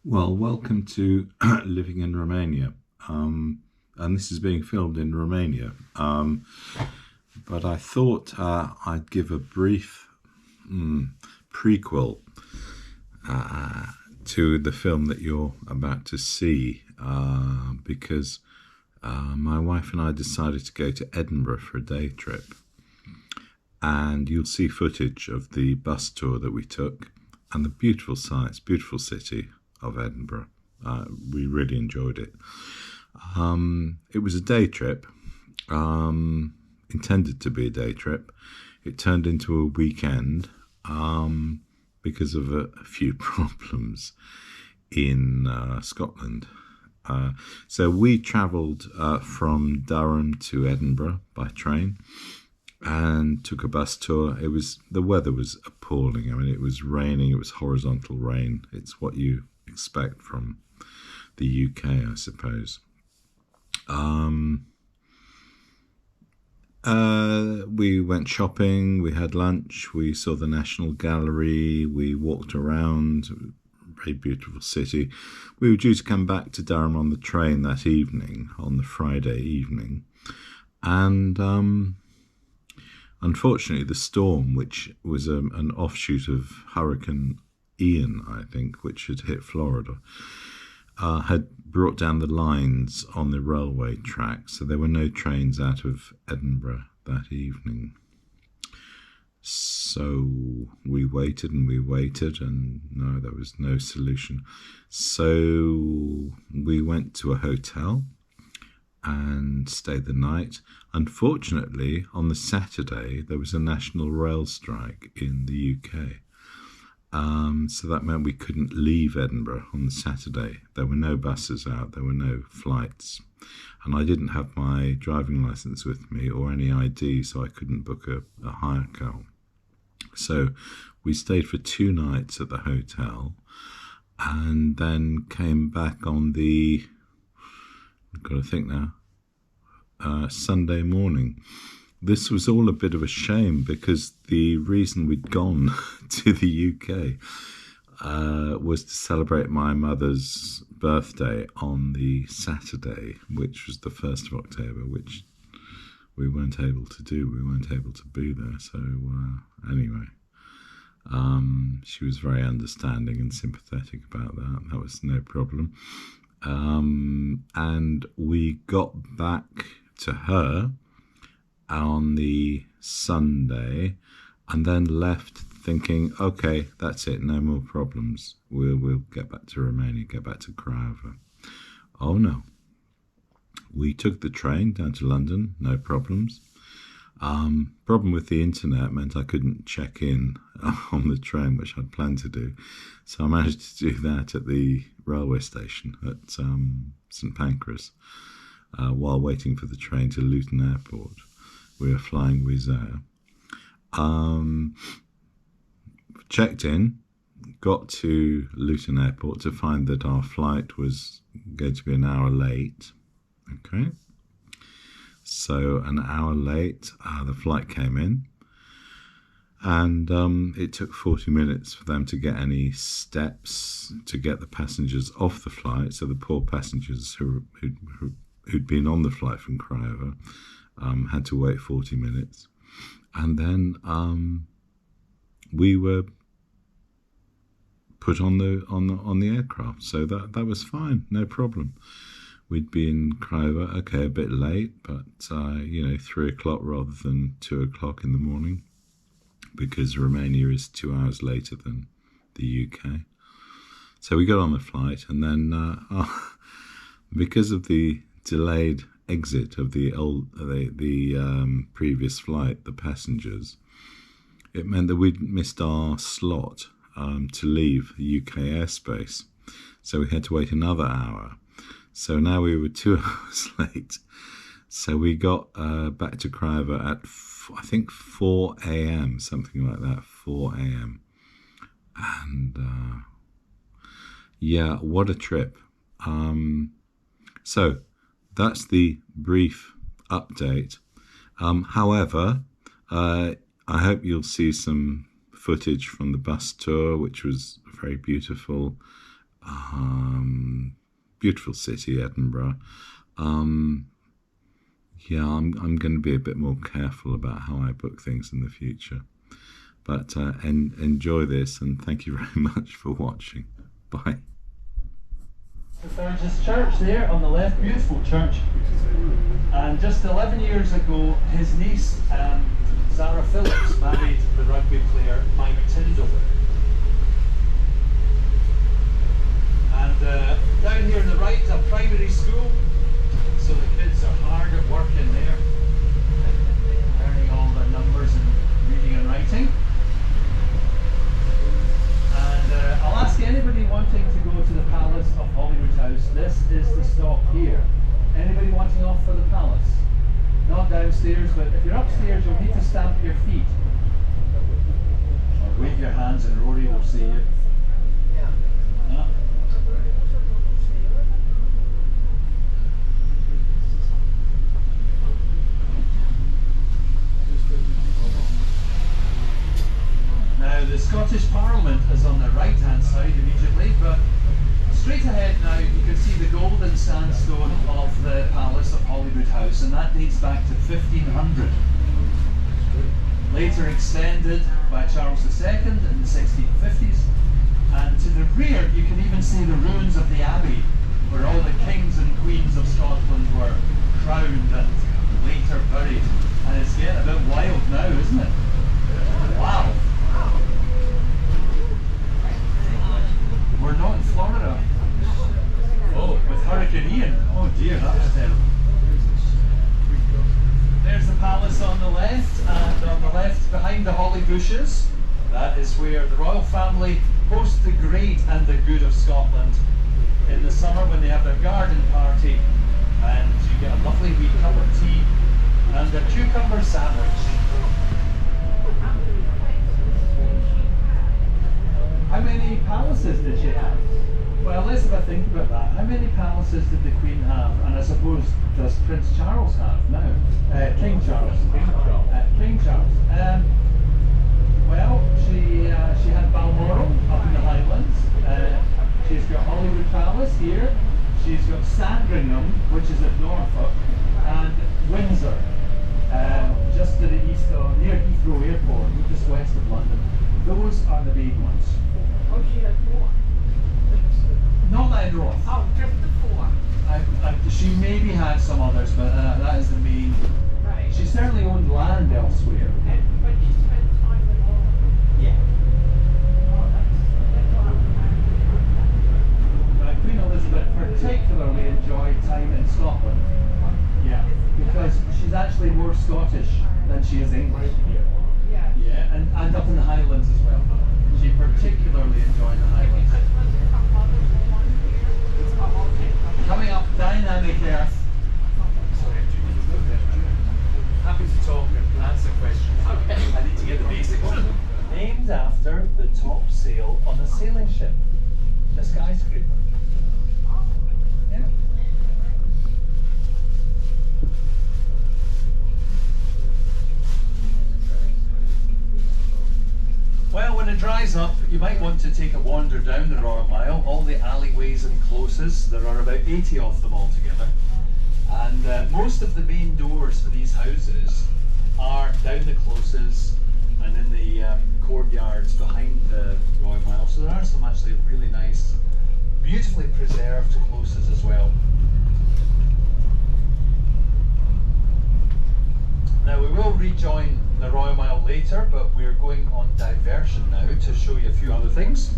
Well, welcome to Living in Romania. And this is being filmed in Romania. But I thought I'd give a brief prequel to the film that you're about to see because my wife and I decided to go to Edinburgh for a day trip. And you'll see footage of the bus tour that we took and the beautiful sights, beautiful city of Edinburgh. We really enjoyed it. It was a day trip, intended to be a day trip. It turned into a weekend because of a few problems in Scotland. So we travelled from Durham to Edinburgh by train and took a bus tour. The weather was appalling. I mean, it was raining. It was horizontal rain. It's what you expect from the UK, I suppose. We went shopping. We had lunch. We saw the National Gallery. We walked around. Very beautiful city. We were due to come back to Durham on the train that evening, on the Friday evening, and unfortunately, the storm, which was an offshoot of Hurricane Ian, I think, which had hit Florida, had brought down the lines on the railway tracks, so there were no trains out of Edinburgh that evening. So we waited and we waited, and no, there was no solution. So we went to a hotel and stayed the night. Unfortunately, on the Saturday, there was a national rail strike in the UK. So that meant we couldn't leave Edinburgh on the Saturday. There were no buses out, there were no flights. And I didn't have my driving license with me or any ID, so I couldn't book a hire car. So we stayed for 2 nights at the hotel and then came back on the, I've got to think now, Sunday morning. This was all a bit of a shame because the reason we'd gone to the UK was to celebrate my mother's birthday on the Saturday, which was the 1st of October, which we weren't able to do. We weren't able to be there. So anyway, she was very understanding and sympathetic about that. That was no problem. And we got back to her on the Sunday and then left thinking, okay, that's it, no more problems. We'll get back to Romania, get back to Craiova. Oh no. We took the train down to London, no problems. Problem with the internet meant I couldn't check in on the train, which I'd planned to do. So I managed to do that at the railway station at St Pancras while waiting for the train to Luton Airport. We were flying Wizz Air. Checked in, got to Luton Airport to find that our flight was going to be an hour late. Okay. So an hour late, the flight came in, and it took 40 minutes for them to get any steps to get the passengers off the flight. So the poor passengers who'd been on the flight from Craiova had to wait 40 minutes. And then we were put on the aircraft. So that was fine, no problem. We'd be in Craiova, okay, a bit late, but 3 o'clock rather than 2 o'clock in the morning, because Romania is 2 hours later than the UK. So we got on the flight, and then because of the delayed exit of the previous flight, the passengers, it meant that we'd missed our slot to leave UK airspace. So we had to wait another hour. So now we were 2 hours late. So we got back to Craiova at, I think, 4 a.m., something like that, 4 a.m. And yeah, what a trip. So that's the brief update. However, I hope you'll see some footage from the bus tour, which was very beautiful. Beautiful city, Edinburgh. Yeah, I'm going to be a bit more careful about how I book things in the future. But enjoy this, and thank you very much for watching. Bye. The Sturgis Church there on the left, beautiful church. And just 11 years ago, his niece, Zara Phillips, married the rugby player Mike Tyndall. And down here on the right, a primary school. So the kids are hard at work in there, learning all their numbers and reading and writing. And I'll ask anybody wanting to go to the Palace of Holyrood House, this is the stop here. Anybody wanting off for the Palace? Not downstairs, but if you're upstairs, you'll need to stamp your feet. Or wave your hands and Rory will see you. Yeah. Now the Scottish Parliament is on the right hand side immediately, but straight ahead now you can see the golden sandstone of the Palace of Holyrood House, and that dates back to 1500. Later extended by Charles II in the 1650s, and to the rear you can even see the ruins of the Abbey, where all the kings and queens of Scotland were crowned and later buried. And it's getting a bit wild now, isn't it? Wow! We're not in Florida. Oh, with Hurricane Ian. Oh dear, that was terrible. There's the palace on the left, and on the left behind the holly bushes, that is where the royal family host the great and the good of Scotland in the summer when they have their garden party, and you get a lovely wee cup of tea and a cucumber sandwich. How many palaces did she have? Well, let's have a think about that. How many palaces did the Queen have? And I suppose, does Prince Charles have now? King Charles. King Charles. Well, she had Balmoral up in the Highlands. She's got Holyrood Palace here. She's got Sandringham, which is at Norfolk, and Windsor, just to the east of, near Heathrow Airport, just west of London. Those are the big ones. Oh, she had more. Not that I know of. Oh, just the four. She maybe had some others, but that is the main. Right. She certainly owned land elsewhere. But she spent time with all of them. Yeah. Oh, that's what I'm trying to Queen Elizabeth particularly enjoyed time in Scotland. Yeah, because she's actually more Scottish than she is English. Yeah. Yeah, and up in the Highlands as well. She particularly enjoyed the Highlands. Coming up, Dynamic Earth. Happy to talk and answer questions. Okay. I need to get the basics. Named after the top sail on a sailing ship, the Skyscraper. Yeah. Well, when it dries up, you might want to take a wander down the Royal Mile, all the alleyways and closes. There are about 80 of them altogether. And most of the main doors for these houses are down the closes and in the courtyards behind the Royal Mile. So there are some actually really nice, beautifully preserved closes as well. Now we will rejoin the Royal Mile later, but we're going on diversion now to show you a few other things.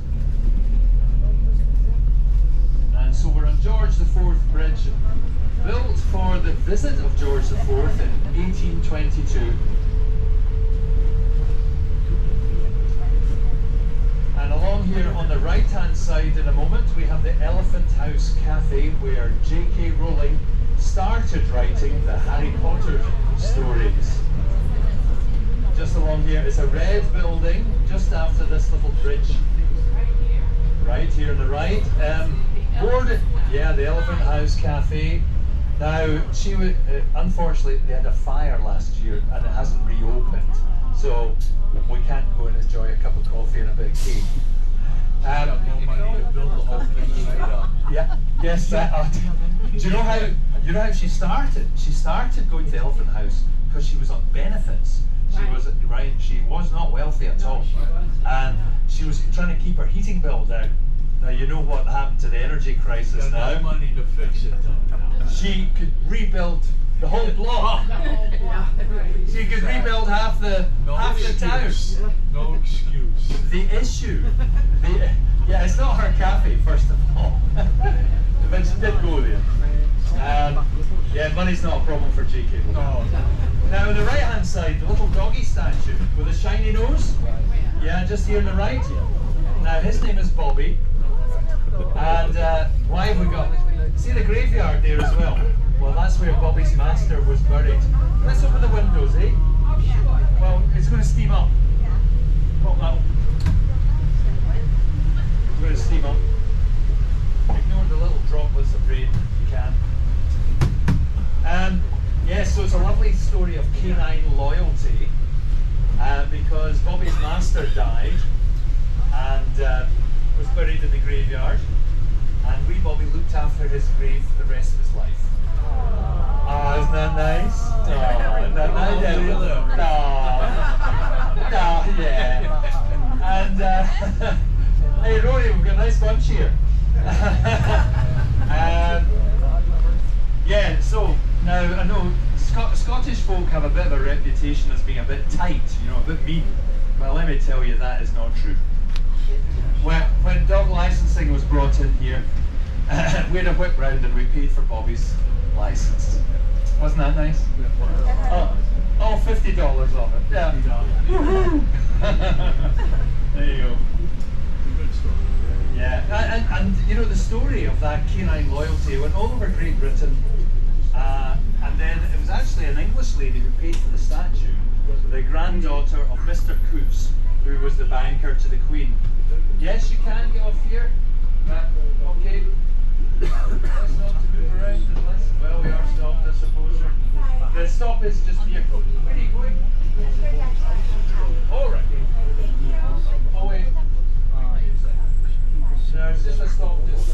And so we're on George IV Bridge, built for the visit of George IV in 1822. And along here on the right hand side in a moment we have the Elephant House Cafe, where J.K. Rowling started writing the Harry Potter stories. Just along here is a red building just after this little bridge. Right here on the right. The Elephant House Cafe. Now, she would, unfortunately, they had a fire last year and it hasn't reopened. So we can't go and enjoy a cup of coffee and a bit of cake. Yes, do you know how she started? She started going to Elephant House because she was on benefits. She was not wealthy at all, and she was trying to keep her heating bill down. Now you know what happened to the energy crisis now. No money to fix it though. She could rebuild the whole block. She could rebuild half the town. No excuse. The issue, yeah, it's not her cafe first of all, but she did go there. Yeah, money's not a problem for JK. No. Now on the right hand side, the little doggy statue with a shiny nose. Yeah, just here on the right. Now his name is Bobby. And why have we got? See the graveyard there as well? Well, that's where Bobby's master was buried. Let's open the windows, eh? Well, it's going to steam up. Pop that up. It's going to steam up. Ignore the little droplets of rain if you can. Yes, so it's a lovely story of canine loyalty because Bobby's master died and was buried in the graveyard, and wee Bobby looked after his grave for the rest of his life. Oh, isn't that nice? Oh, isn't that nice? No, yeah. And hey, Rory, we've got a nice bunch here. Yeah, so now I know Scottish folk have a bit of a reputation as being a bit tight, you know, a bit mean. Well, let me tell you, that is not true. When dog licensing was brought in here, we had a whip round and we paid for Bobby's license. Wasn't that nice? Oh, $50 off it. Yeah. Woohoo! There you go. Good story. Yeah, and you know the story of that canine loyalty went all over Great Britain, and then it was actually an English lady who paid for the statue, the granddaughter of Mr. Coutts, who was the banker to the Queen. Yes, you can get off here. Okay. Let's not to move around unless, well, we are stopped, I suppose. The stop is just here. Where are you going? All right. Oh wait. No, it's just a stop. Just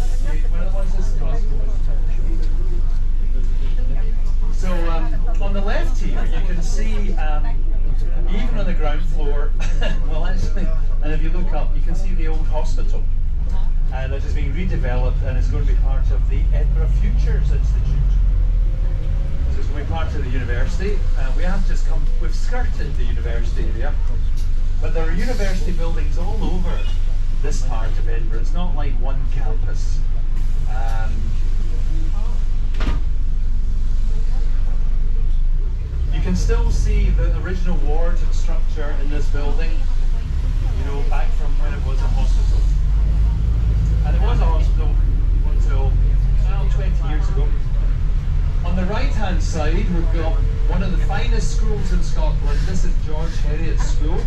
one of the ones that's crossroads. So on the left here, you can see even on the ground floor. Well, actually, and if you look up, you can see the old hospital that is being redeveloped and is going to be part of the Edinburgh Futures Institute. So it's going to be part of the university. We've skirted the university area, but there are university buildings all over this part of Edinburgh. It's not like one campus. You can still see the original ward structure in this building, you know, back from when it was a hospital. And it was a hospital until 20 years ago. On the right hand side, we've got one of the finest schools in Scotland. This is George Heriot's School,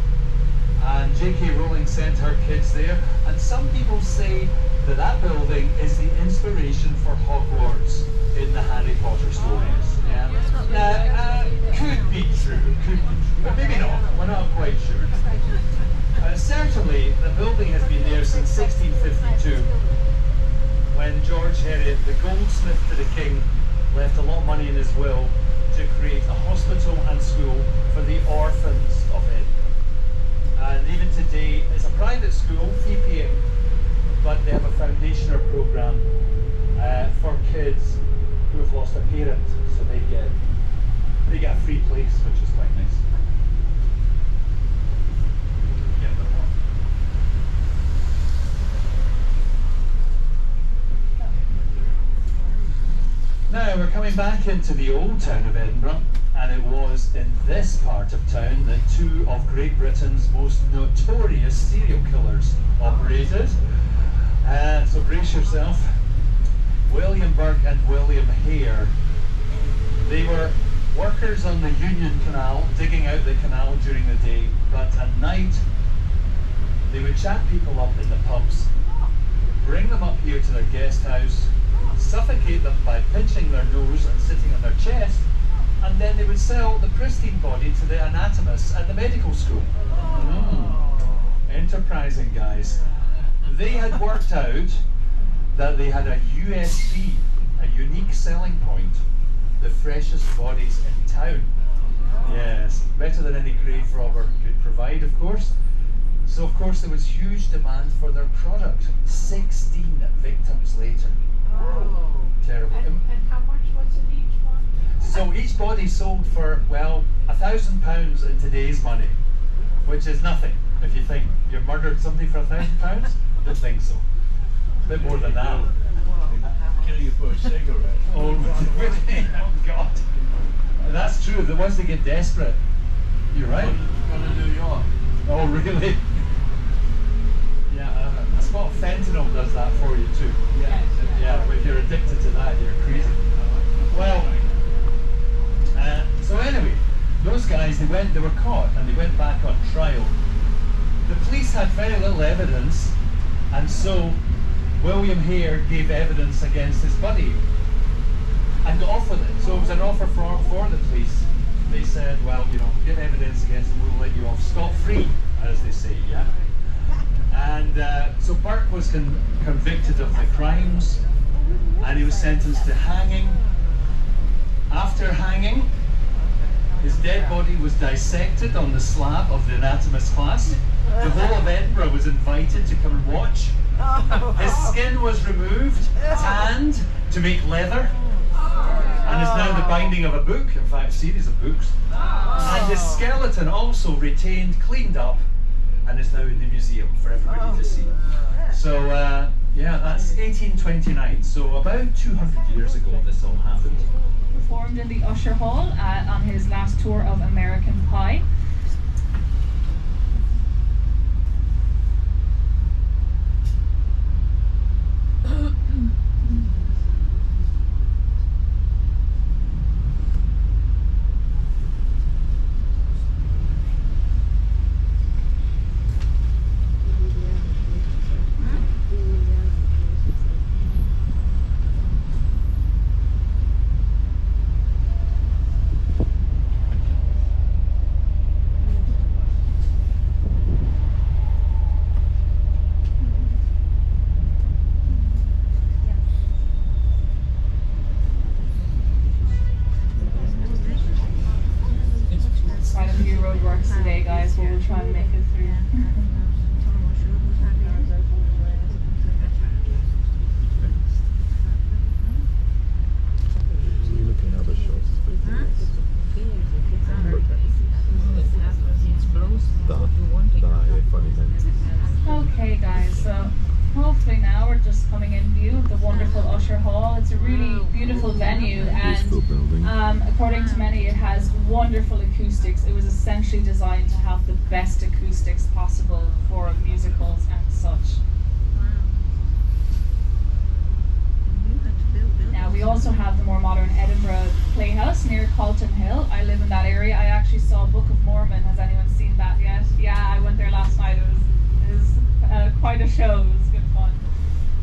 and J.K. Rowling sent her kids there. And some people say that that building is the inspiration for Hogwarts in the Harry Potter stories. Yeah. Now, could be true, but maybe not. We're not quite sure. Certainly, the building has been there since 1652, when George Heriot, the goldsmith to the king, left a lot of money in his will to create a hospital and school for the orphans of Edinburgh. And even today, it's a private school, fee paying, but they have a foundationer program for kids who have lost a parent, so they get a free place, which is quite nice. Now we're coming back into the old town of Edinburgh, and it was in this part of town that two of Great Britain's most notorious serial killers operated. So brace yourself. William Burke and William Hare. They were workers on the Union Canal, digging out the canal during the day, but at night they would chat people up in the pubs, bring them up here to their guest house, suffocate them by pinching their nose and sitting on their chest, and then they would sell the pristine body to the anatomists at the medical school. Enterprising guys. They had worked out that they had a USP, a unique selling point, the freshest bodies in town. Yes, better than any grave robber could provide, of course. So, of course, there was huge demand for their product. 16 victims later. Oh. Terrible. And how much was it each one? So each body sold for, well, £1,000 in today's money, which is nothing. If you think you murdered somebody for £1,000, don't think so. A bit more than that. Kill you for a cigarette. Oh, really? Oh, God. That's true. The ones that get desperate. You're right. Go to New York. Oh, really? Yeah, a spot of fentanyl does that for you too. Yeah, but if you're addicted to that, you're crazy. Well, so anyway, those guys, they were caught and they went back on trial. The police had very little evidence, and so William Hare gave evidence against his buddy and got off with it. So it was an offer for the police. They said, well, give evidence against him, we'll let you off scot-free, as they say, yeah? And so Burke was convicted of the crimes, and he was sentenced to hanging. After hanging, his dead body was dissected on the slab of the anatomist class. The whole of Edinburgh was invited to come and watch. His skin was removed, tanned to make leather, and is now the binding of a book, in fact, a series of books. And his skeleton also retained, cleaned up, and is now in the museum for everybody to see. So, yeah, that's 1829, so about 200 years ago this all happened. Performed in the Usher Hall on his last tour of American Pie. Quite a few roadworks today, guys, but we'll try and make it through. Okay, guys, so hopefully now we're just coming in view of the wonderful Usher Hall. It's a really beautiful venue, and according to many, it has wonderful acoustics. It was essentially designed to have the best acoustics possible for musicals and such. Now we also have the more modern Edinburgh Playhouse near Calton Hill. I live in that area. I actually saw Book of Mormon. Has anyone seen that yet? Yeah, I went there last night. It was quite a show. It was good fun.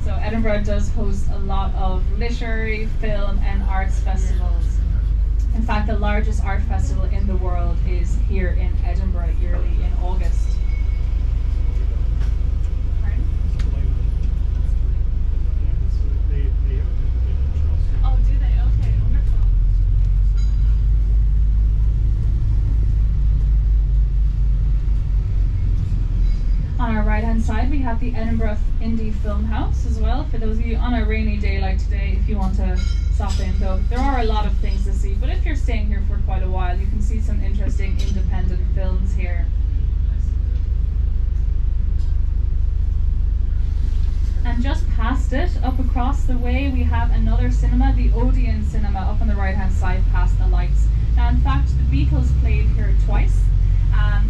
So Edinburgh does host a lot of literary, film and arts festivals. In fact, the largest art festival in the world is here in Edinburgh yearly in August. Pardon? Oh, do they? Okay, wonderful. On our right hand side we have the Edinburgh Indie Film House as well, for those of you on a rainy day like today if you want to stop in, though there are a lot of things to see, but if you're staying here for quite a while you can see some interesting independent films here. And just past it, up across the way, we have another cinema, the Odeon Cinema, up on the right hand side past the lights. Now in fact the Beatles played here twice.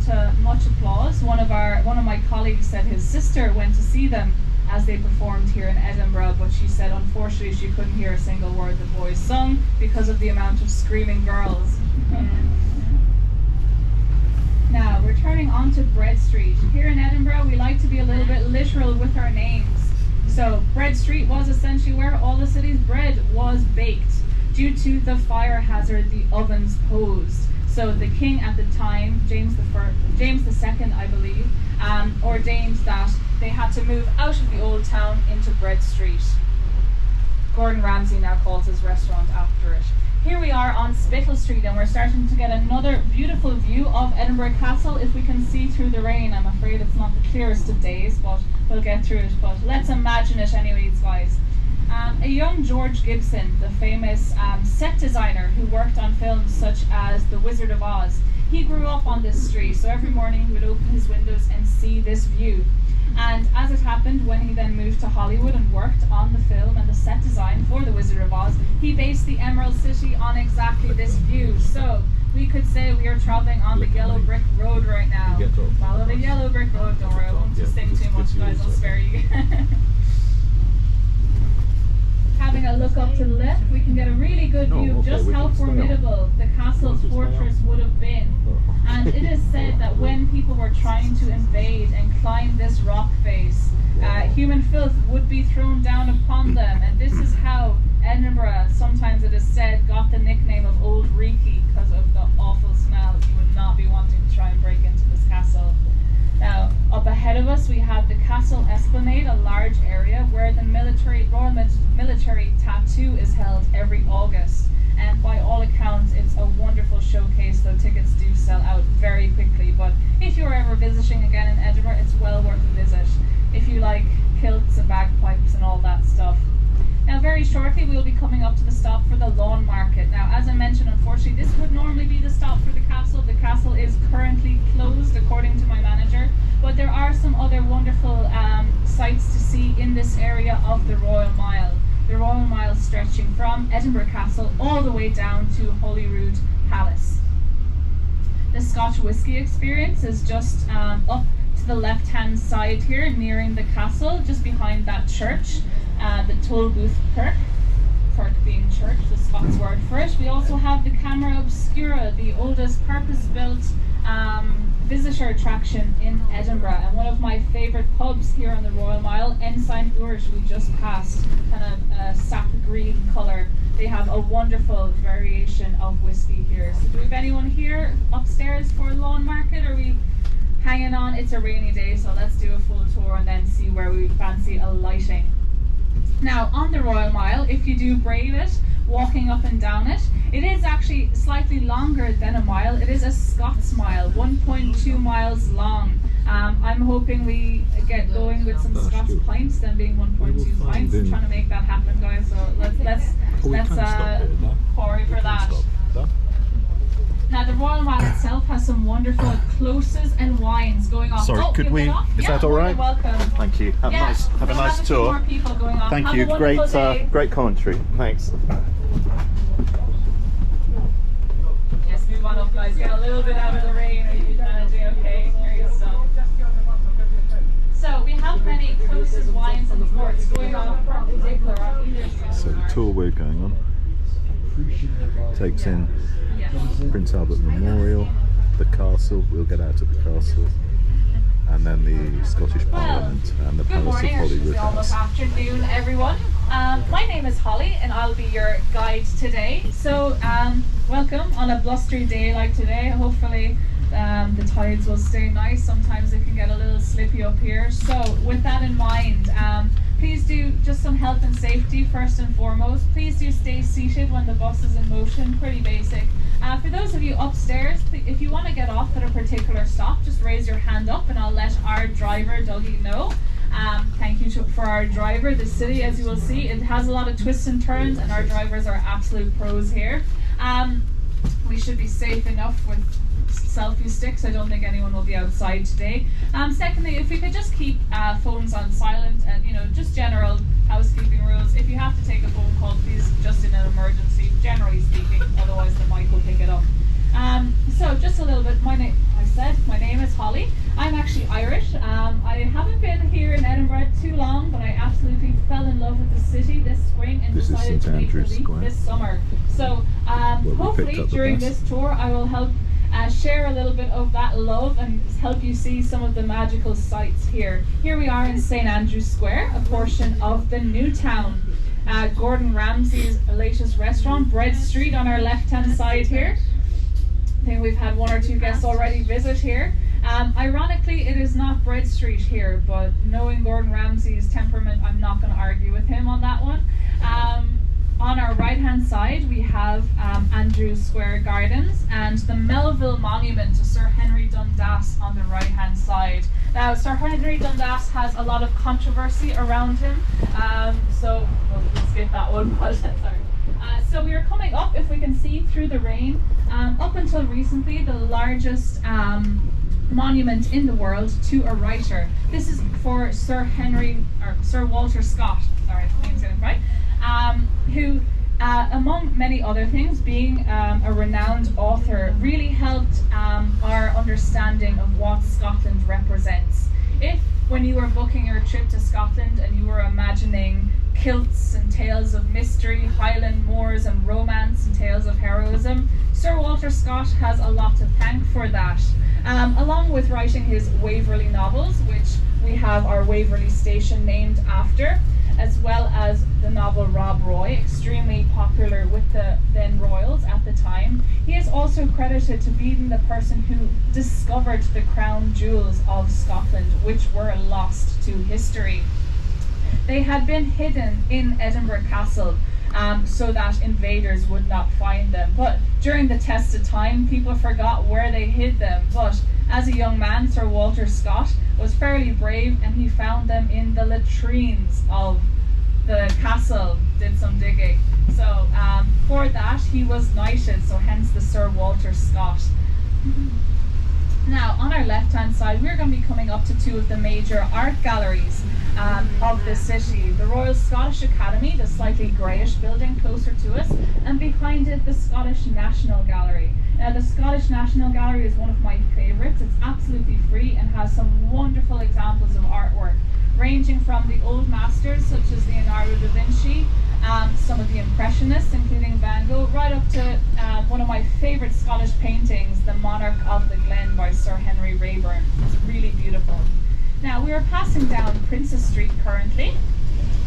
To much applause. One of my colleagues said his sister went to see them as they performed here in Edinburgh, but she said unfortunately she couldn't hear a single word the boys sung because of the amount of screaming girls. Now, returning on to Bread Street. Here in Edinburgh, we like to be a little bit literal with our names. So, Bread Street was essentially where all the city's bread was baked. Due to the fire hazard the ovens posed. So the king at the time, James II, I believe, ordained that they had to move out of the old town into Bread Street. Gordon Ramsay now calls his restaurant after it. Here we are on Spittal Street, and we're starting to get another beautiful view of Edinburgh Castle. If we can see through the rain, I'm afraid it's not the clearest of days, but we'll get through it. But let's imagine it anyways, guys. A young George Gibson, the famous set designer who worked on films such as The Wizard of Oz, he grew up on this street, so every morning he would open his windows and see this view. And as it happened, when he then moved to Hollywood and worked on the film and the set design for The Wizard of Oz, he based the Emerald City on exactly this view. So we could say we are traveling on the yellow brick road right now. Follow the yellow brick road. Don't worry, I won't sing too much, guys. I'll spare you. Having a look up to the left, we can get a really good view of just how formidable the castle's fortress would have been. And it is said that when people were trying to invade and climb this rock face, human filth would be thrown down upon them. And this is how Edinburgh, sometimes it is said, got the nickname of Old Reekie, because of the awful smell. You would not be wanting to try and break into this castle. Now, up ahead of us, we have the Castle Esplanade, a large area where the Royal Military Tattoo is held every August. And by all accounts, it's a wonderful showcase, though tickets do sell out very quickly. But if you're ever visiting again in Edinburgh, it's well worth a visit if you like kilts and bagpipes and all that stuff. Now, very shortly, we'll be coming up to the stop for the Lawn Market. Now, as I mentioned, unfortunately, this would normally be the stop for the castle. The castle is currently closed, according to my manager, but there are some other wonderful sights to see in this area of the Royal Mile. The Royal Mile stretching from Edinburgh Castle all the way down to Holyrood Palace. The Scotch Whisky Experience is just up to the left-hand side here, nearing the castle, just behind that church. The Tolbooth Kirk being church, the Scots word for it. We also have the Camera Obscura, the oldest purpose-built visitor attraction in Edinburgh, and one of my favourite pubs here on the Royal Mile, Ensign Irish, we just passed, kind of sap green colour. They have a wonderful variation of whiskey here. So do we have anyone here upstairs for Lawn Market? Or are we hanging on? It's a rainy day, so let's do a full tour and then see where we fancy a lighting. Now, on the Royal Mile, if you do brave it, walking up and down it, it is actually slightly longer than a mile. It is a Scots mile, 1.2 miles long. I'm hoping we get going with some Scots pints, then being 1.2 pints. I'm trying to make that happen, guys. So let's quarry for that. Now, the Royal Mile itself has some wonderful closes and wines going on. Sorry, could we? Is that all right? Welcome. Thank you. Have a nice tour. More people going on. Thank Have you. a wonderful day. Great commentary. Thanks. Yes, move on up, guys. Get a little bit out of the rain. Are you managing okay? There you go. So we have many closes, wines, and sports going on in particular on either side. So the tour we're going on takes in Prince Albert Memorial, the castle. We'll get out of the castle, and then the Scottish Parliament and the Good Palace morning, of or should Holyrood say almost House. afternoon, everyone. My name is Holly, and I'll be your guide today. So, welcome on a blustery day like today. Hopefully, the tides will stay nice. Sometimes it can get a little slippy up here. So, with that in mind, please do just some health and safety first and foremost. Please do stay seated when the bus is in motion. Pretty basic. For those of you upstairs, if you want to get off at a particular stop, just raise your hand up and I'll let our driver, Dougie, know. Thank you for our driver. The city, as you will see, it has a lot of twists and turns, and our drivers are absolute pros here. We should be safe enough with selfie sticks. I don't think anyone will be outside today. Secondly, if we could just keep phones on silent and, just general housekeeping rules. If you have to take a phone call, please just in an emergency, generally speaking, otherwise the mic will pick it up. So just a little bit, my name is Holly. I'm actually Irish. I haven't been here in Edinburgh too long, but I absolutely fell in love with the city this spring and This is decided to St. make the Andrew's leap Square. this summer. So we hopefully picked up the during bus. this tour I will help share a little bit of that love and help you see some of the magical sights here. Here we are in St. Andrew's Square, a portion of the new town. Gordon Ramsay's latest restaurant, Bread Street, on our left-hand side here. I think we've had one or two guests already visit here. Ironically, it is not Bread Street here, but knowing Gordon Ramsay's temperament, I'm not going to argue left-hand side, we have Andrews Square Gardens and the Melville Monument to Sir Henry Dundas on the right-hand side. Now, Sir Henry Dundas has a lot of controversy around him, so we'll skip that one. Sorry. So we are coming up, if we can see through the rain, up until recently the largest monument in the world to a writer. This is for Sir Walter Scott, sorry, if I'm saying it right, who, among many other things, being a renowned author, really helped our understanding of what Scotland represents. If, when you were booking your trip to Scotland and you were imagining kilts and tales of mystery, Highland moors and romance and tales of heroism, Sir Walter Scott has a lot to thank for that. Along with writing his Waverley novels, which we have our Waverley Station named after, as well as the novel Rob Roy, extremely popular with the then royals at the time. He is also credited to being the person who discovered the crown jewels of Scotland, which were lost to history. They had been hidden in Edinburgh Castle so that invaders would not find them. But during the test of time, people forgot where they hid them. But as a young man, Sir Walter Scott was fairly brave and he found them in the latrines of the castle, did some digging. So for that, he was knighted, so hence the Sir Walter Scott. Now, on our left-hand side, we're going to be coming up to two of the major art galleries of the city. The Royal Scottish Academy, the slightly greyish building closer to us, and behind it, the Scottish National Gallery. Now, the Scottish National Gallery is one of my favourites. It's absolutely free and has some wonderful examples of artwork, ranging from the old masters, such as Leonardo da Vinci, some of the Impressionists, including Van Gogh, right up to one of my favourite Scottish paintings, The Monarch of the Glen by Sir Henry Raeburn. It's really beautiful. Now, we are passing down Princess Street currently,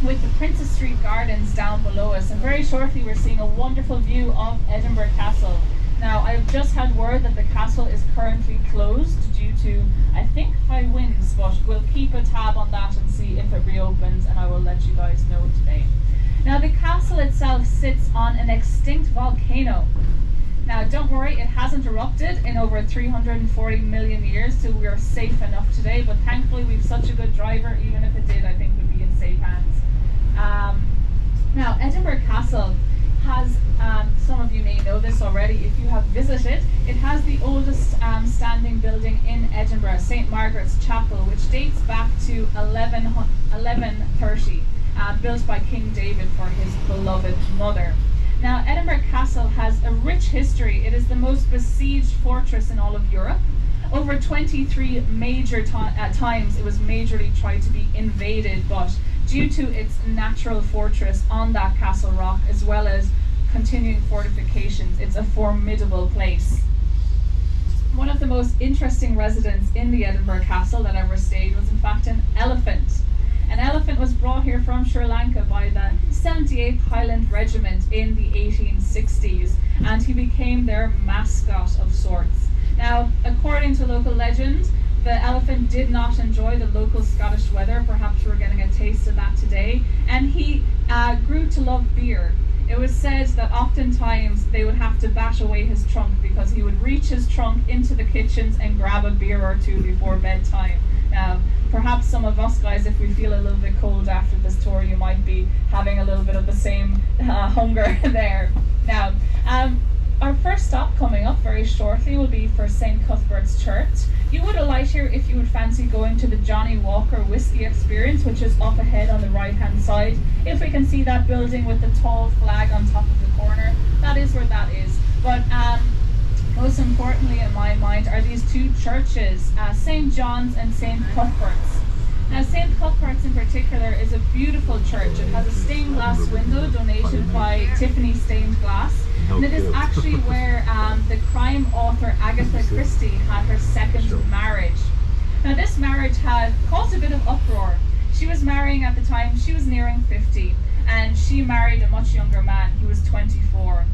with the Princess Street Gardens down below us, and very shortly we're seeing a wonderful view of Edinburgh Castle. Now, I've just had word that the castle is currently closed due to, I think, high winds, but we'll keep a tab on that and see if it reopens, and I will let you guys know today. Now, the castle itself sits on an extinct volcano. Now, don't worry, it hasn't erupted in over 340 million years, so we are safe enough today, but thankfully we've such a good driver, even if it did, I think we'd be in safe hands. Now, Edinburgh Castle has, some of you may know this already if you have visited, it has the oldest standing building in Edinburgh, St. Margaret's Chapel, which dates back to 1130, built by King David for his beloved mother. Now, Edinburgh Castle has a rich history. It is the most besieged fortress in all of Europe. Over 23 major times it was majorly tried to be invaded, but due to its natural fortress on that castle rock, as well as continuing fortifications, it's a formidable place. One of the most interesting residents in the Edinburgh Castle that ever stayed was in fact an elephant. An elephant was brought here from Sri Lanka by the 78th Highland Regiment in the 1860s, and he became their mascot of sorts. Now, according to local legend, the elephant did not enjoy the local Scottish weather. Perhaps we're getting a taste of that today. And he grew to love beer. It was said that oftentimes they would have to bat away his trunk because he would reach his trunk into the kitchens and grab a beer or two before bedtime. Now, perhaps some of us guys, if we feel a little bit cold after this tour, you might be having a little bit of the same hunger there. Now, our first stop coming up very shortly will be for St. Cuthbert's Church. You would alight here if you would fancy going to the Johnny Walker Whiskey Experience, which is up ahead on the right hand side. If we can see that building with the tall flag on top of the corner, that is where that is. But most importantly in my mind are these two churches, St. John's and St. Cuthbert's. Now, St. Cuthbert's in particular is a beautiful church. It has a stained glass window donated by Tiffany Stained Glass. And it is actually where the crime author Agatha Christie had her second marriage. Now, this marriage had caused a bit of uproar. She was marrying at the time, she was nearing 50, and she married a much younger man who was 24.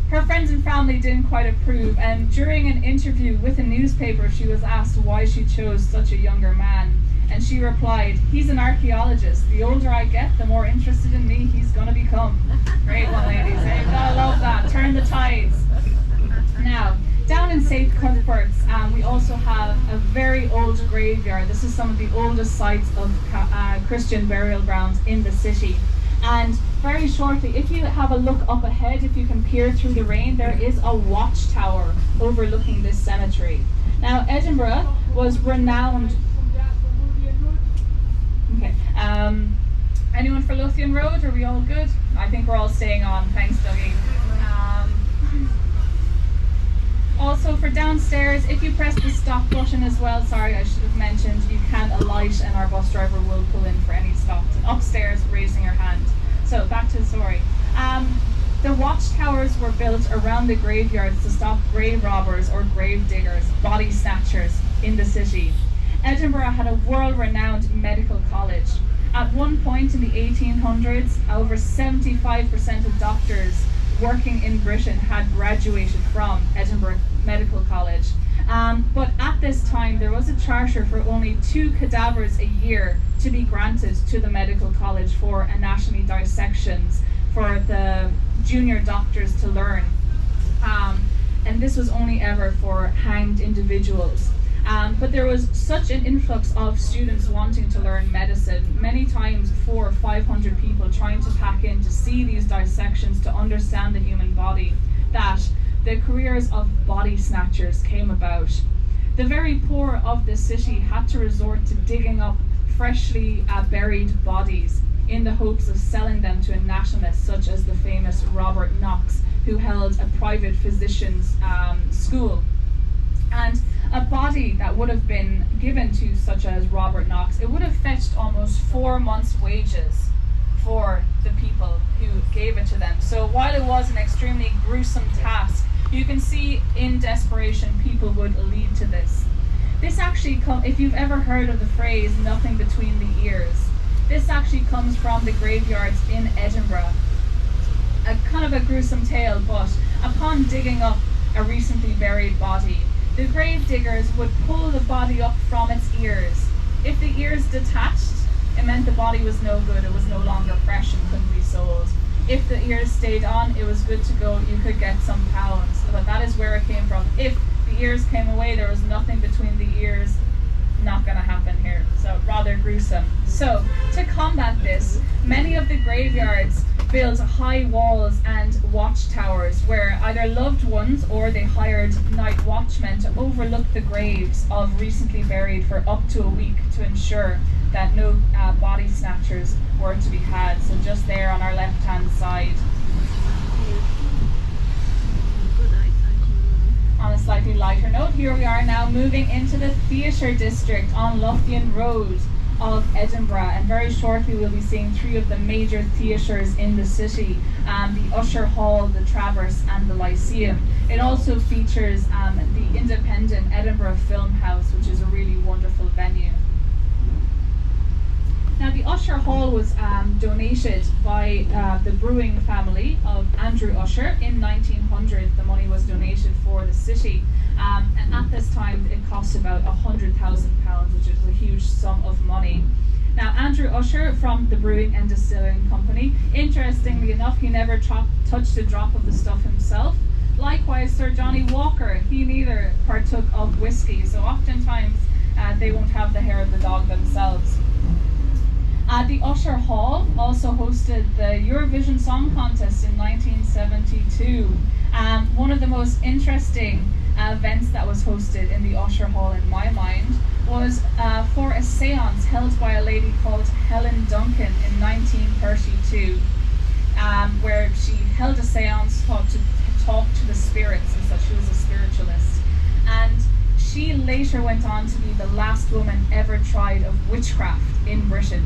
Her friends and family didn't quite approve, and during an interview with a newspaper, she was asked why she chose such a younger man. And she replied, "He's an archaeologist. The older I get, the more interested in me he's going to become." Great one, ladies. Eh? I love that. Turn the tides. Now, down in St. Cuthbert's, we also have a very old graveyard. This is some of the oldest sites of Christian burial grounds in the city. And very shortly, if you have a look up ahead, if you can peer through the rain, there is a watchtower overlooking this cemetery. Now, Edinburgh was renowned. Okay. Anyone for Lothian Road? Are we all good? I think we're all staying on. Thanks, Dougie. Also for downstairs, if you press the stop button as well, sorry, I should have mentioned, you can alight and our bus driver will pull in for any stops. And upstairs, raising your hand. So back to the story. The watchtowers were built around the graveyards to stop grave robbers or grave diggers, body snatchers in the city. Edinburgh had a world-renowned medical college. At one point in the 1800s, over 75% of doctors working in Britain had graduated from Edinburgh Medical College. But at this time, there was a charter for only 2 cadavers a year to be granted to the medical college for anatomy dissections for the junior doctors to learn. And this was only ever for hanged individuals. But there was such an influx of students wanting to learn medicine, many times 400 or 500 people trying to pack in to see these dissections, to understand the human body, that the careers of body snatchers came about. The very poor of the city had to resort to digging up freshly buried bodies in the hopes of selling them to anatomists such as the famous Robert Knox, who held a private physician's school. And a body that would have been given to such as Robert Knox, it would have fetched almost 4 months' wages for the people who gave it to them. So while it was an extremely gruesome task, you can see in desperation people would lead to this. This actually if you've ever heard of the phrase "nothing between the ears," this actually comes from the graveyards in Edinburgh. A kind of a gruesome tale, but upon digging up a recently buried body, the grave diggers would pull the body up from its ears. If the ears detached, it meant the body was no good, it was no longer fresh and couldn't be sold. If the ears stayed on, it was good to go, you could get some pounds. But that is where it came from. If the ears came away, there was nothing between the ears, not going to happen here. So rather gruesome. So to combat this, many of the graveyards built high walls and watchtowers where either loved ones or they hired night watchmen to overlook the graves of recently buried for up to a week to ensure that no body snatchers were to be had. So just there on our left hand side. On a slightly lighter note, here we are now moving into the theatre district on Lothian Road of Edinburgh, and very shortly we'll be seeing 3 of the major theatres in the city, the Usher Hall, the Traverse and the Lyceum. It also features the independent Edinburgh Film House, which is a really wonderful venue. Now the Usher Hall was donated by the brewing family of Andrew Usher in 1900. The money was donated for the city, and at this time it cost about £100,000, which is a huge sum of money. Now Andrew Usher from the Brewing and Distilling Company, interestingly enough, he never touched a drop of the stuff himself. Likewise, Sir Johnny Walker, he neither partook of whiskey, so oftentimes they won't have the hair of the dog themselves. The Usher Hall also hosted the Eurovision Song Contest in 1972. One of the most interesting events that was hosted in the Usher Hall in my mind was for a seance held by a lady called Helen Duncan in 1932, where she held a seance to talk to the spirits and such. She was a spiritualist. And she later went on to be the last woman ever tried of witchcraft in Britain.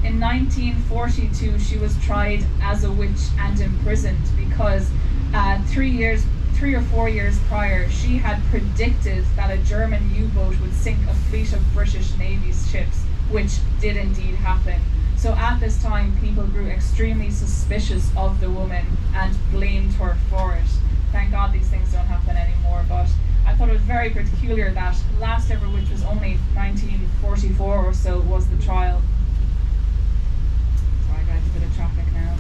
In 1942, she was tried as a witch and imprisoned because 3 or 4 years prior, she had predicted that a German U-boat would sink a fleet of British Navy ships, which did indeed happen. So at this time, people grew extremely suspicious of the woman and blamed her for it. Thank God these things don't happen anymore, but I thought it was very peculiar that last ever, which was only 1944 or so, was the trial. Sorry guys, a bit of traffic now.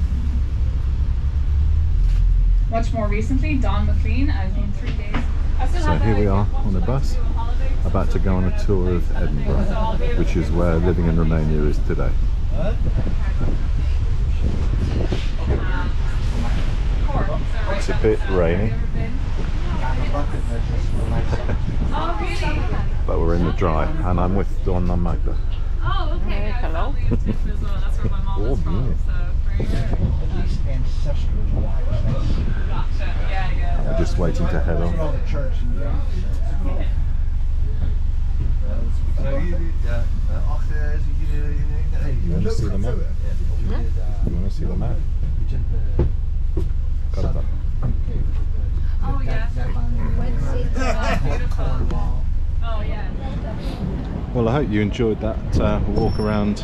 Much more recently, Don McLean, I think 3 days. I still So have here we the- are on the bus, about to go on a tour of Edinburgh, which is where living in Romania is today. It's a bit rainy, Oh, really? but we're in the dry, and I'm with Dawn and Magda. Oh, okay. Yeah, hello. That's where my mom Oh, is from, yeah. so very good. Gotcha. Yeah. We're just waiting to head on. You want to see the map? You want to see the map? Got it up. Oh, yeah. Beautiful. Oh, yeah. Well, I hope you enjoyed that walk around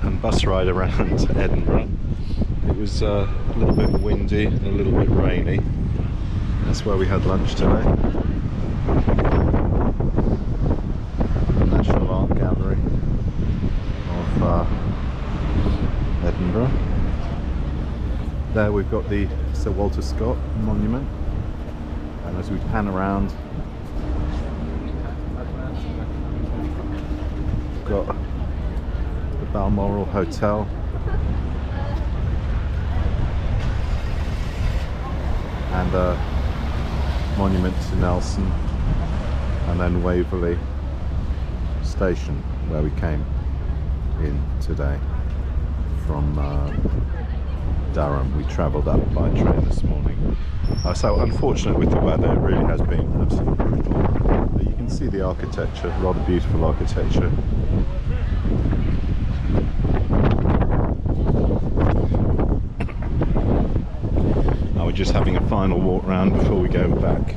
and bus ride around Edinburgh. It was a little bit windy and a little bit rainy. That's where we had lunch today. The National Art Gallery of Edinburgh. There we've got the Sir Walter Scott monument, and as we pan around, we've got the Balmoral Hotel, and a monument to Nelson, and then Waverley Station, where we came in today from Durham. We travelled up by train this morning. So unfortunate with the weather, it really has been absolutely brutal. But you can see the architecture, rather beautiful architecture. Now we're just having a final walk round before we go back.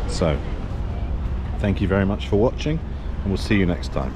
So, thank you very much for watching, and we'll see you next time.